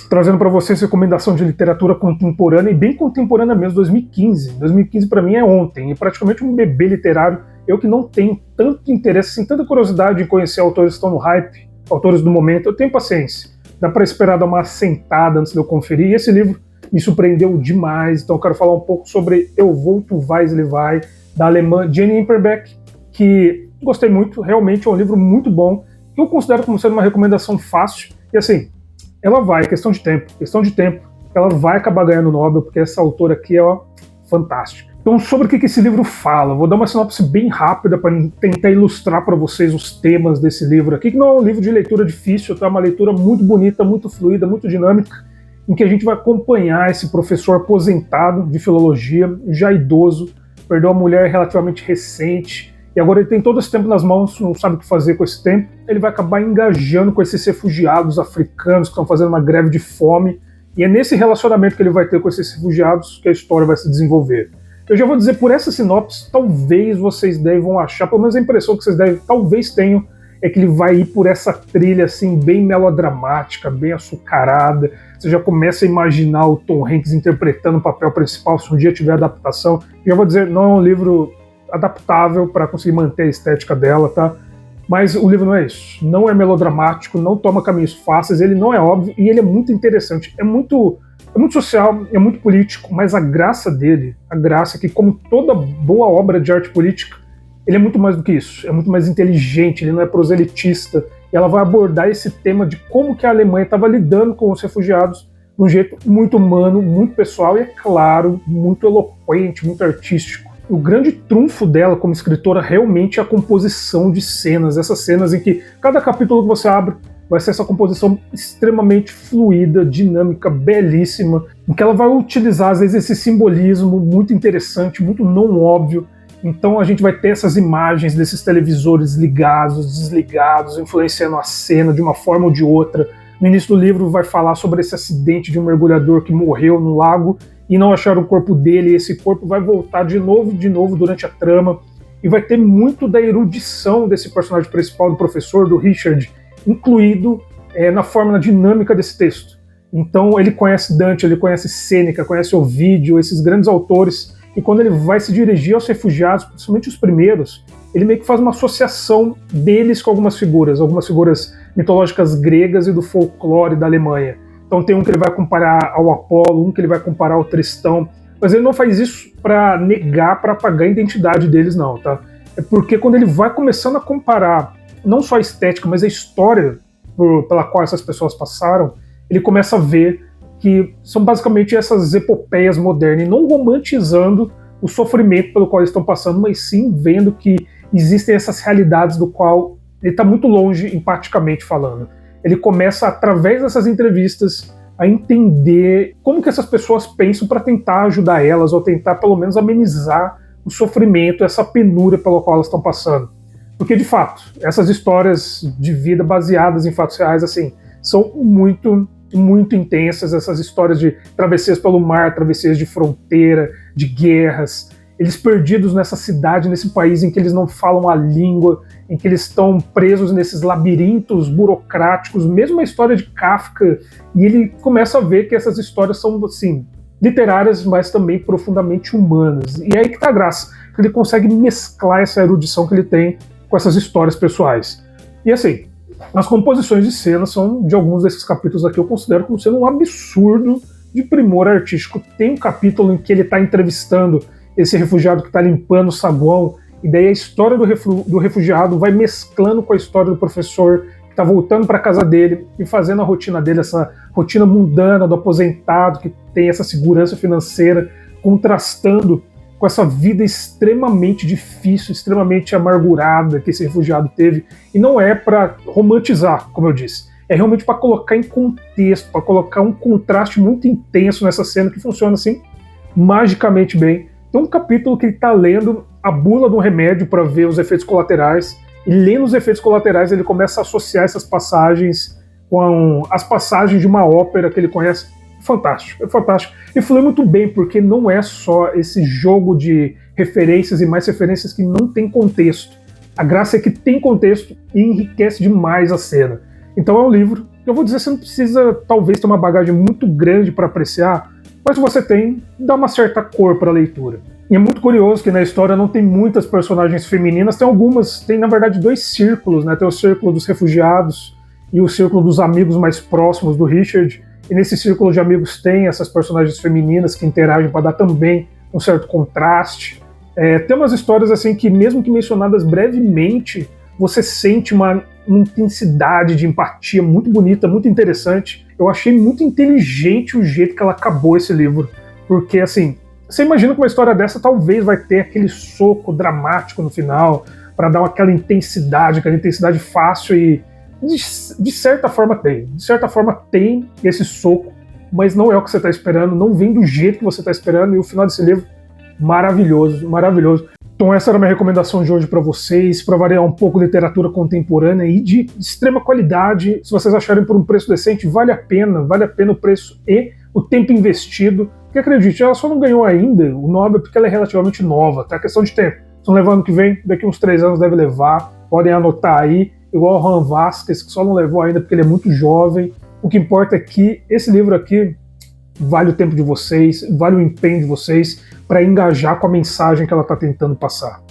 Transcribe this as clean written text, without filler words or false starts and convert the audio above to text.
trazendo para vocês recomendação de literatura contemporânea, e bem contemporânea mesmo, 2015. 2015 para mim é ontem, e praticamente um bebê literário. Eu que não tenho tanto interesse, assim, tanta curiosidade em conhecer autores que estão no hype, autores do momento, eu tenho paciência. Dá para esperar dar uma assentada antes de eu conferir, e esse livro me surpreendeu demais, então eu quero falar um pouco sobre Eu Vou, Tu Vais, Ele Vai, da alemã Jenny Imperbeck, que gostei muito, realmente é um livro muito bom, que eu considero como sendo uma recomendação fácil, e assim, ela vai, questão de tempo, ela vai acabar ganhando o Nobel, porque essa autora aqui é fantástica. Então, sobre o que esse livro fala? Vou dar uma sinopse bem rápida para tentar ilustrar para vocês os temas desse livro aqui, que não é um livro de leitura difícil, tá? É uma leitura muito bonita, muito fluida, muito dinâmica, em que a gente vai acompanhar esse professor aposentado de filologia, já idoso, perdeu uma mulher relativamente recente, e agora ele tem todo esse tempo nas mãos, não sabe o que fazer com esse tempo. Ele vai acabar engajando com esses refugiados africanos que estão fazendo uma greve de fome, e é nesse relacionamento que ele vai ter com esses refugiados que a história vai se desenvolver. Eu já vou dizer, por essa sinopse, talvez vocês devam achar, pelo menos a impressão que vocês talvez tenham, é que ele vai ir por essa trilha assim, bem melodramática, bem açucarada. Você já começa a imaginar o Tom Hanks interpretando o papel principal se um dia tiver adaptação. Já vou dizer, não é um livro adaptável para conseguir manter a estética dela, tá? Mas o livro não é isso. Não é melodramático, não toma caminhos fáceis, ele não é óbvio e ele é muito interessante. É muito social, é muito político, mas a graça dele, a graça é que, como toda boa obra de arte política, ele é muito mais do que isso. É muito mais inteligente, ele não é proselitista. E ela vai abordar esse tema de como que a Alemanha estava lidando com os refugiados de um jeito muito humano, muito pessoal e, é claro, muito eloquente, muito artístico. O grande trunfo dela como escritora realmente é a composição de cenas, essas cenas em que cada capítulo que você abre vai ser essa composição extremamente fluida, dinâmica, belíssima, em que ela vai utilizar às vezes esse simbolismo muito interessante, muito não óbvio. Então a gente vai ter essas imagens desses televisores ligados, desligados, influenciando a cena de uma forma ou de outra. No início do livro vai falar sobre esse acidente de um mergulhador que morreu no lago e não acharam o corpo dele, e esse corpo vai voltar de novo durante a trama, e vai ter muito da erudição desse personagem principal, do professor, do Richard, incluído na forma, na dinâmica desse texto. Então ele conhece Dante, ele conhece Sêneca, conhece Ovídio, esses grandes autores, e quando ele vai se dirigir aos refugiados, principalmente os primeiros, ele meio que faz uma associação deles com algumas figuras mitológicas gregas e do folclore da Alemanha. Então tem um que ele vai comparar ao Apolo, um que ele vai comparar ao Tristão, mas ele não faz isso para negar, para apagar a identidade deles, não, tá? É porque quando ele vai começando a comparar não só a estética, mas a história pela qual essas pessoas passaram, ele começa a ver que são basicamente essas epopeias modernas, e não romantizando o sofrimento pelo qual eles estão passando, mas sim vendo que existem essas realidades do qual ele está muito longe, empaticamente falando. Ele começa, através dessas entrevistas, a entender como que essas pessoas pensam para tentar ajudar elas, ou tentar pelo menos amenizar o sofrimento, essa penúria pela qual elas estão passando. Porque, de fato, essas histórias de vida baseadas em fatos reais, assim, são muito intensas, essas histórias de travessias pelo mar, travessias de fronteira, de guerras, eles perdidos nessa cidade, nesse país em que eles não falam a língua, em que eles estão presos nesses labirintos burocráticos, mesmo a história de Kafka, e ele começa a ver que essas histórias são, assim, literárias, mas também profundamente humanas. E é aí que tá a graça, que ele consegue mesclar essa erudição que ele tem com essas histórias pessoais. E assim, as composições de cena são, de alguns desses capítulos aqui, eu considero como sendo um absurdo de primor artístico. Tem um capítulo em que ele está entrevistando esse refugiado que está limpando o saguão, e daí a história do refugiado vai mesclando com a história do professor que está voltando para a casa dele e fazendo a rotina dele, essa rotina mundana do aposentado que tem essa segurança financeira, contrastando com essa vida extremamente difícil, extremamente amargurada que esse refugiado teve. E não é para romantizar, como eu disse, é realmente para colocar em contexto, para colocar um contraste muito intenso nessa cena que funciona assim magicamente bem. Tem um capítulo que ele está lendo a bula de um remédio para ver os efeitos colaterais, e lendo os efeitos colaterais ele começa a associar essas passagens com as passagens de uma ópera que ele conhece. Fantástico, é fantástico. E flui muito bem, porque não é só esse jogo de referências e mais referências que não tem contexto. A graça é que tem contexto e enriquece demais a cena. Então é um livro Eu vou dizer, você não precisa talvez ter uma bagagem muito grande para apreciar, mas se você tem, dá uma certa cor para a leitura. E é muito curioso que na história não tem muitas personagens femininas, tem algumas, tem na verdade dois círculos, né? Tem o círculo dos refugiados e o círculo dos amigos mais próximos do Richard, e nesse círculo de amigos tem essas personagens femininas que interagem para dar também um certo contraste. Tem umas histórias assim que, mesmo que mencionadas brevemente, você sente uma intensidade de empatia muito bonita, muito interessante. Eu achei muito inteligente o jeito que ela acabou esse livro, porque assim, você imagina que uma história dessa talvez vai ter aquele soco dramático no final, para dar aquela intensidade fácil, e de certa forma tem. De certa forma tem esse soco, mas não é o que você está esperando, não vem do jeito que você está esperando, e o final desse livro, maravilhoso, maravilhoso. Então essa era a minha recomendação de hoje para vocês, para variar um pouco literatura contemporânea e de extrema qualidade. Se vocês acharem por um preço decente, vale a pena o preço e o tempo investido. Porque acredite, ela só não ganhou ainda o Nobel porque ela é relativamente nova, tá? Questão de tempo. Se não levar ano que vem, daqui uns 3 anos deve levar. Podem anotar aí, igual o Juan Vázquez, que só não levou ainda porque ele é muito jovem. O que importa é que esse livro aqui vale o tempo de vocês, vale o empenho de vocês para engajar com a mensagem que ela está tentando passar.